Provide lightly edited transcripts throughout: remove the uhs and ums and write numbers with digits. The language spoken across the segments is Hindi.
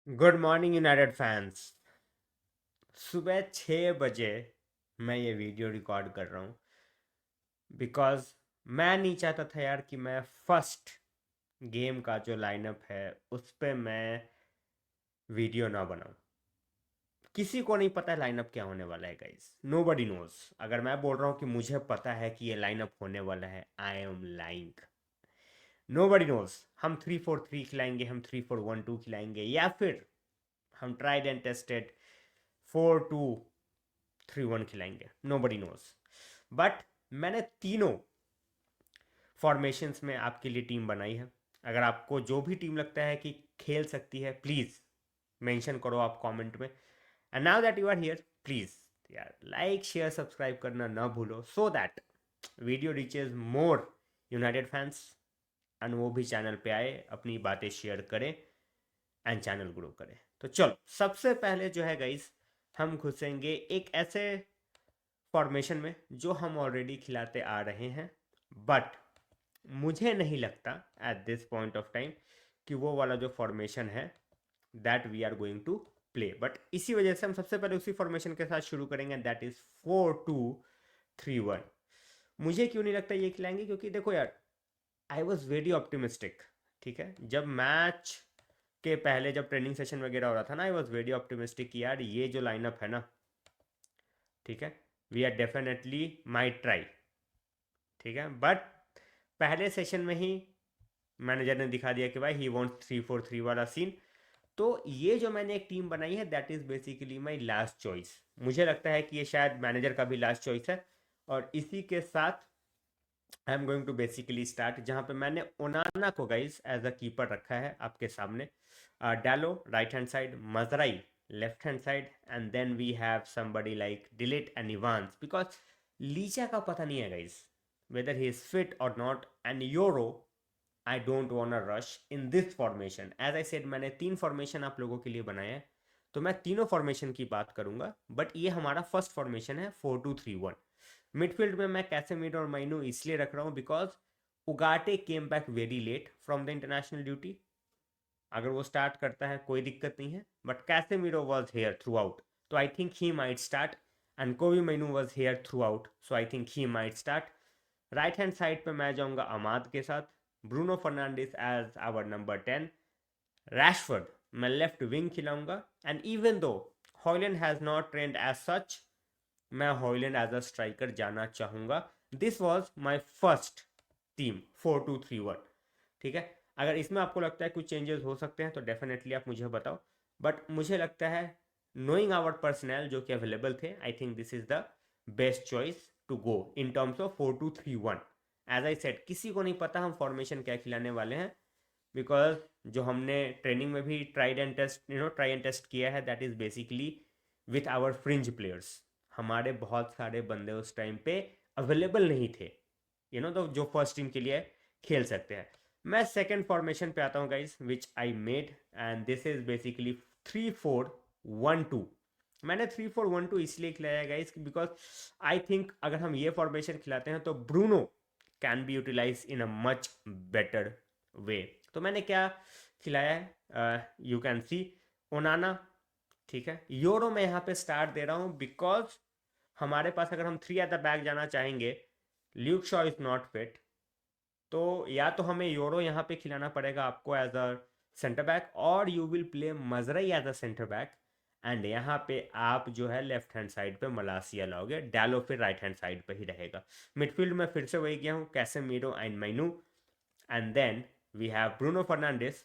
Good morning United fans. सुबह 6 बजे मैं ये वीडियो रिकॉर्ड कर रहा हूँ बिकॉज मैं नहीं चाहता था यार कि मैं फर्स्ट गेम का जो लाइनअप है उस पे मैं वीडियो ना बनाऊँ। किसी को नहीं पता है लाइनअप क्या होने वाला है गाइस, नो बडी नोज। अगर मैं बोल रहा हूँ कि मुझे पता है कि ये लाइनअप होने वाला है, I am lying. Nobody knows. हम 3-4-3 खिलाएंगे, हम 3-4-1-2 खिलाएंगे, या फिर हम ट्राइड एंड टेस्टेड 4-2-3-1 खिलाएंगे, नो बडी नोज। बट मैंने तीनों फॉर्मेशंस में आपके लिए टीम बनाई है। अगर आपको जो भी टीम लगता है कि खेल सकती है, प्लीज़ मेंशन करो आप कमेंट में। And now that you are here, please यार लाइक शेयर सब्सक्राइब करना ना भूलो, so that video reaches more United fans and वो भी चैनल पे आए, अपनी बातें शेयर करें एंड चैनल ग्रो करें। तो चलो, सबसे पहले जो है गाइस, हम घुसेंगे एक ऐसे फॉर्मेशन में जो हम ऑलरेडी खिलाते आ रहे हैं, बट मुझे नहीं लगता at this point of time कि वो वाला जो फॉर्मेशन है that we are going to play. But इसी वजह से हम सबसे पहले उसी फॉर्मेशन के साथ शुरू करेंगे, दैट इज 4-2-3-1। मुझे क्यों नहीं लगता ये खिलाएंगे, क्योंकि देखो यार, आई वॉज वेरी ऑप्टिमिस्टिक। ठीक है, जब मैच के पहले जब ट्रेनिंग सेशन वगैरह हो रहा था ना, आई वॉज वेरी ऑप्टिमिस्टिक कि यार ये जो लाइनअप है ना, ठीक है, we are definitely might try. ठीक है, बट पहले सेशन में ही मैनेजर ने दिखा दिया कि भाई ही वांट्स 3-4-3 वाला सीन। तो ये जो मैंने एक टीम बनाई है that is basically my last choice. मुझे लगता है कि ये शायद मैनेजर का भी लास्ट चॉइस है। और इसी के साथ I am going to basically start, जहाँ पे मैंने ओनाना को गाइस एज अ कीपर रखा है आपके सामने। Dalot right hand side, Mazraoui left hand side, and then we have somebody like de Ligt and Evans, because Licha का पता नहीं है guys whether he is fit or not, and Euro I don't wanna rush in this formation. As I said, मैंने 3 फॉर्मेशन आप लोगों के लिए बनाए हैं, तो मैं तीनों फॉर्मेशन की बात करूंगा, बट ये हमारा फर्स्ट फॉर्मेशन है 4-2-3-1। मिडफील्ड में मैं कैसेमीरो और माइनू इसलिए रख रहा हूँ because Ugarte came back very late from the international duty. अगर वो स्टार्ट करता है कोई दिक्कत नहीं है, but Casemiro was here throughout, तो I think he might start. And Kobbie Mainoo was here throughout, so I think he might start. Right hand side पे मैं जाऊंगा अमाद के साथ, Bruno Fernandes as our number 10, Rashford मैं लेफ्ट विंग खिलाऊंगा। And even though Hojlund has not trained as such, मैं हॉयलैंड एज अ स्ट्राइकर जाना चाहूंगा। This was my first team 4-2-3-1। ठीक है, अगर इसमें आपको लगता है कुछ चेंजेस हो सकते हैं तो डेफिनेटली आप मुझे बताओ, बट मुझे लगता है नोइंग आवर पर्सनल जो कि अवेलेबल थे, I think this is the best choice to go in terms of 4-2-3-1। As I said, किसी को नहीं पता हम फॉर्मेशन क्या खिलाने वाले हैं, बिकॉज जो हमने ट्रेनिंग में भी ट्राई एंड टेस्ट किया है that is basically with our fringe players. हमारे बहुत सारे बंदे उस टाइम पे अवेलेबल नहीं थे, तो जो फर्स्ट टीम के लिए खेल सकते हैं। मैं सेकेंड फॉर्मेशन पे आता हूँ guys, which I made, and this is basically 3-4-1-2। मैंने 3-4-1-2 इसलिए खिलाया गाइज बिकॉज आई थिंक अगर हम ये फॉर्मेशन खिलाते हैं तो Bruno can be utilise in a much better way. तो मैंने क्या खिलाया है, यू कैन सी ओनाना। ठीक है, यूरो मैं यहाँ पे स्टार्ट दे रहा हूँ बिकॉज हमारे पास अगर हम 3 एट द बैक जाना चाहेंगे, Luke Shaw is not fit, तो या तो हमें यूरो यहाँ पे खिलाना पड़ेगा आपको एज अ सेंटर बैक, और you will play Mazraoui as a centre back. And यहाँ पे आप जो है लेफ्ट हैंड साइड पे मलासिया लाओगे, डालो फिर राइट हैंड साइड पे ही रहेगा। मिडफील्ड में फिर से वही गया हूँ, Casemiro and Mainoo, and then we have Bruno Fernandes,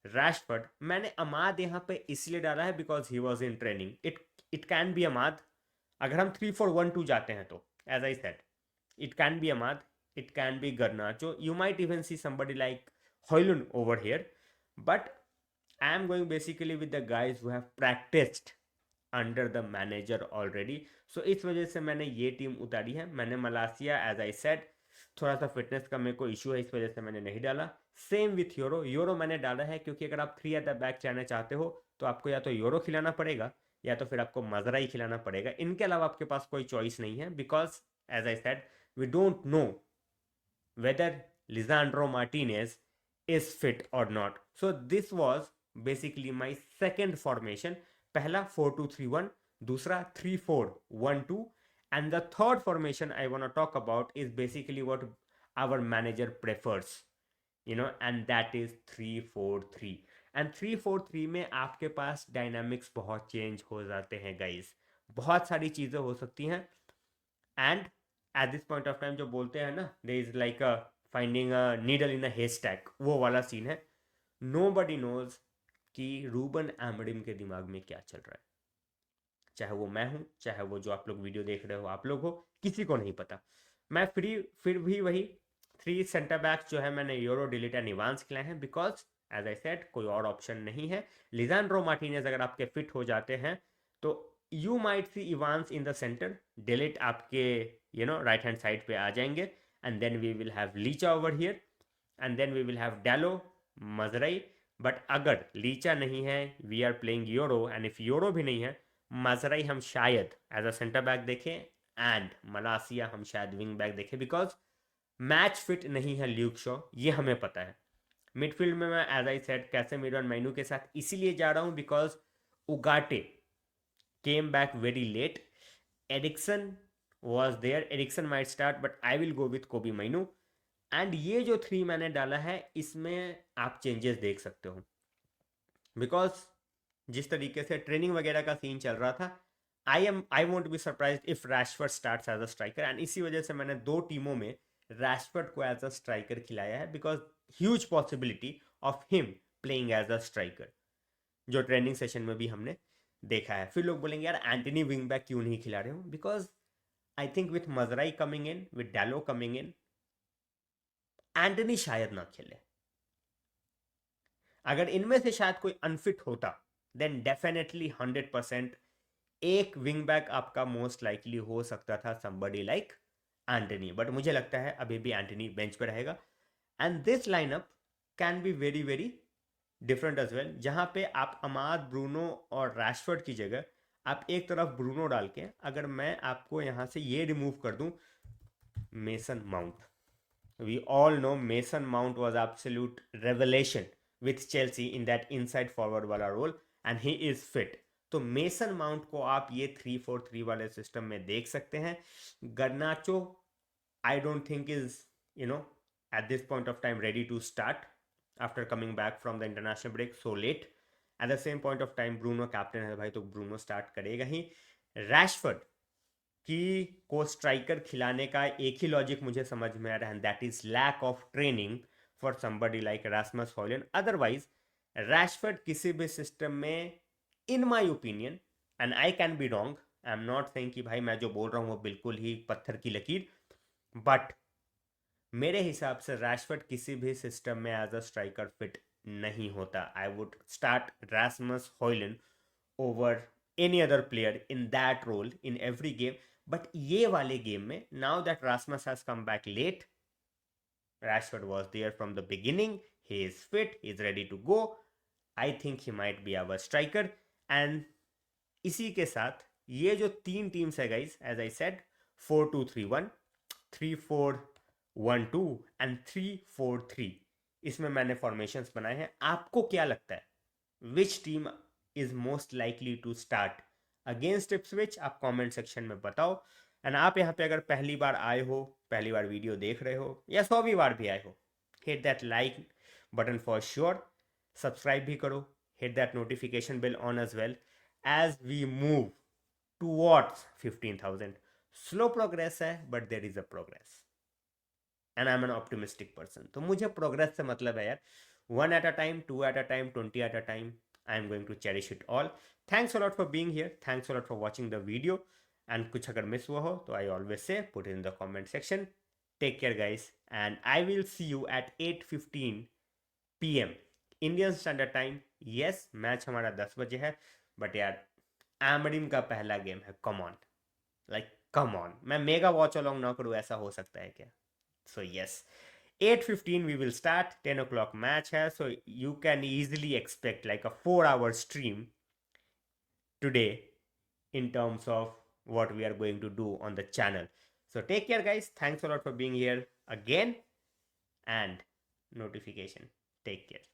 Rashford. मैंने अमाद यहाँ पे इसलिए डाला है because he was in training, it can be Amad. अगर हम 3-4-1-2 जाते हैं तो as I said it can be Ahmad, it can be Garnacho. You might even see somebody like Hoylund over here, but I am going basically with the guys who have practiced under the manager already. So इस वजह से मैंने ये टीम उतारी है। मैंने मलासिया एज आई सेड थोड़ा सा फिटनेस का मेरे को इशू है, इस वजह से मैंने नहीं डाला। सेम विथ यूरो, यूरो मैंने डाला है क्योंकि अगर आप 3 एट द बैक जाना चाहते हो तो आपको या तो यूरो खिलाना पड़ेगा या तो फिर आपको मजरा ही खिलाना पड़ेगा, इनके अलावा आपके पास कोई चॉइस नहीं है, because as I said we don't know whether Lisandro Martinez is fit or not. So this was basically my second formation. पहला 4-2-3-1, दूसरा 3-4-1-2, and the third formation I want to talk about is basically what our manager prefers, and that is 3-4-3. And 3-4-3 में आपके पास डायनामिक्स बहुत चेंज हो जाते हैं गाइस. बहुत सारी चीज़ें हो सकती हैं. And at this point of time जो बोलते हैं ना, they is like finding a needle in a haystack, वो वाला सीन है. नो बडी नोज कि रूबन एमरिम के दिमाग में क्या चल रहा है. चाहे वो मैं हूँ, चाहे वो जो आप लोग वीडियो देख रहे हो आप लोग हो, किसी को नहीं पता. मैं फिर भी वही 3 सेंटर बैक्स जो है मैंने यूरो, डिलीट एंड इवांस खिलाए हैं, बिकॉज एज आई सेड कोई और ऑप्शन नहीं है. लिजांड्रो मार्टिनेज अगर आपके फिट हो जाते हैं तो you might see Evans in the centre, De Ligt आपके राइट हैंड साइड पे आ जाएंगे, and then we will have Licha over here, and then we will have Dalot, Mazraoui. But अगर लीचा नहीं है, we are playing Yoro, and if Yoro भी नहीं है, मजरई हम शायद एज अ सेंटर बैक देखें, एंड मलासिया हम शायद विंग बैक देखें, बिकॉज मैच फिट नहीं है ल्यूक शॉ, ये हमें पता है. मिडफील्ड में मैं एज आई सेड कैसेमीरो और मैनू के साथ इसीलिए जा रहा हूं because Ugarte came back very late. Eriksen was there, Eriksen might start, but I will go with Kobbie Mainoo. And ये जो 3 मैंने डाला है, इसमें आप चेंजेस देख सकते हो, बिकॉज जिस तरीके से ट्रेनिंग वगैरह का सीन चल रहा था, I won't be surprised if Rashford starts as a striker. And इसी वजह से मैंने 2 टीमों में रैशफोर्ड को एज अ स्ट्राइकर खिलाया है, because huge possibility of him playing as a striker, जो ट्रेनिंग सेशन में भी हमने देखा है. फिर लोग बोलेंगे यार एंटनी विंग बैक क्यों नहीं खिला रहे हो, because I think with Mazraoui coming in, with Dalot coming in, Antony शायद ना खेले. अगर इनमें से शायद कोई अनफिट होता, देन डेफिनेटली 100% एक विंग बैक आपका मोस्ट लाइकली हो सकता था समबडी लाइक एंटनी. बट मुझे लगता है अभी भी एंटनी बेंच पे रहेगा. And this lineup can be very very different as well, जहां पे आप अमाद, ब्रूनो और रैशफोर्ड की जगह आप एक तरफ ब्रूनो डाल के, अगर मैं आपको यहां से ये रिमूव कर दूं mason mount. We all know Mason Mount was absolute revelation with Chelsea in that inside forward वाला role, and he is fit. तो मेसन माउंट को आप ये 3-4-3 वाले सिस्टम में देख सकते हैं. गर्नाचो I don't think is at this point of time ready to start after coming back from the international break so late. At the same point of time Bruno captain है भाई, तो ब्रूनो स्टार्ट करेगा ही. रैशफोर्ड कि को स्ट्राइकर खिलाने का एक ही लॉजिक मुझे समझ में आ रहा है, that is lack of training for somebody like Rasmus Hojlund. Otherwise Rashford किसी भी सिस्टम में, in my opinion, and I can be wrong, I am not saying कि भाई मैं जो बोल रहा हूँ वो बिल्कुल ही पत्थर की लकीर, बट मेरे हिसाब से रैशफोर्ड किसी भी सिस्टम में एज अ स्ट्राइकर फिट नहीं होता. I would start Rasmus Hojlund over any other player in that role in every game. But ये वाले गेम में, now that Rasmus has come back late, Rashford was there from the beginning, he is fit, he is ready to go, I think he might be our striker. And इसी के साथ ये जो 3 टीम्स है guys, as I said 4-2-3-1, 3-4-1-2 and 3-4-3, इसमें मैंने फॉर्मेशंस बनाए हैं. आपको क्या लगता है which team is most likely to start against Ipswich? आप कमेंट सेक्शन में बताओ. एंड आप यहाँ पे अगर पहली बार आए हो, पहली बार वीडियो देख रहे हो, या 100वीं बार भी आए हो, hit that like button for sure. Subscribe भी करो, hit that notification bell on as well, as we move towards 15,000. Slow progress है, but there is a progress, and I am an optimistic person. तो मुझे प्रोग्रेस से मतलब है यार, 1 at a time, 2 at a time, 20 at a time. I am going to cherish it all. Thanks a lot for being here. Thanks a lot for watching the video. And कुछ अगर मिस हुआ हो तो I always say put it in the comment section. Take care guys, and I will see you at 8:15 PM Indian Standard Time. Yes, match हमारा 10 बजे है, बट यार एमरिम का पहला गेम है. Come on, like come on. मैं मेगा वॉच अलॉन्ग ना करूँ, ऐसा हो सकता है क्या? So yes, 8:15 we will start, 10 o'clock match hai, so you can easily expect like a 4-hour stream today in terms of what we are going to do on the channel. So take care guys, thanks a lot for being here again, and notification, take care.